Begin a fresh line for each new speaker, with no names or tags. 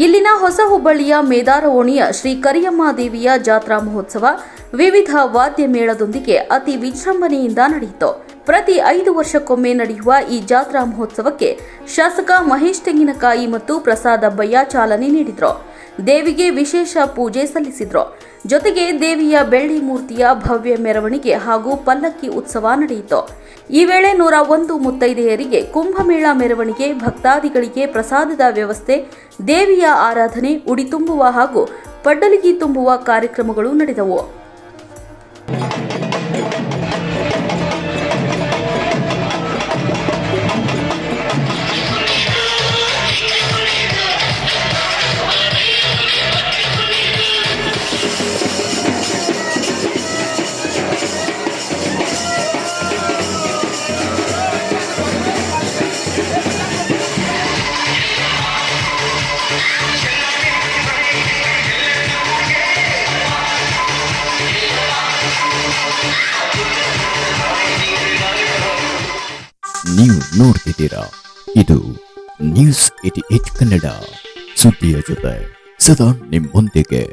ಇಲ್ಲಿನ ಹೊಸ ಹುಬ್ಬಳ್ಳಿಯ ಮೇದಾರ ಓಣಿಯ ಶ್ರೀ ಕರಿಯಮ್ಮ ದೇವಿಯ ಜಾತ್ರಾ ಮಹೋತ್ಸವ ವಿವಿಧ ವಾದ್ಯ ಮೇಳದೊಂದಿಗೆ ಅತಿ ವಿಜೃಂಭಣೆಯಿಂದ ನಡೆಯಿತು. ಪ್ರತಿ 5 ವರ್ಷಕ್ಕೊಮ್ಮೆ ನಡೆಯುವ ಈ ಜಾತ್ರಾ ಮಹೋತ್ಸವಕ್ಕೆ ಶಾಸಕ ಮಹೇಶ್ ತೆಂಗಿನಕಾಯಿ ಮತ್ತು ಪ್ರಸಾದ್ ಅಬ್ಬಯ್ಯ ಚಾಲನೆ ನೀಡಿದರು. ದೇವಿಗೆ ವಿಶೇಷ ಪೂಜೆ ಸಲ್ಲಿಸಿದ್ರು. ಜೊತೆಗೆ ದೇವಿಯ ಬೆಳ್ಳಿ ಮೂರ್ತಿಯ ಭವ್ಯ ಮೆರವಣಿಗೆ ಹಾಗೂ ಪಲ್ಲಕ್ಕಿ ಉತ್ಸವ ನಡೆಯಿತು. ಈ ವೇಳೆ 101 ಮುತ್ತೈದೆಯರಿಗೆ ಕುಂಭಮೇಳ ಮೆರವಣಿಗೆ, ಭಕ್ತಾದಿಗಳಿಗೆ ಪ್ರಸಾದದ ವ್ಯವಸ್ಥೆ, ದೇವಿಯ ಆರಾಧನೆ, ಉಡಿ ತುಂಬುವ ಹಾಗೂ ಪಡ್ಡಲಿಗಿ ತುಂಬುವ ಕಾರ್ಯಕ್ರಮಗಳು ನಡೆದವು.
ನೀವು ನೋಡ್ತಿದ್ದೀರಾ, ಇದು ನ್ಯೂಸ್ 88 ಕನ್ನಡ, ಸುದ್ದಿಯ ಜೊತೆ ಸದಾ ನಿಮ್ಮೊಂದಿಗೆ.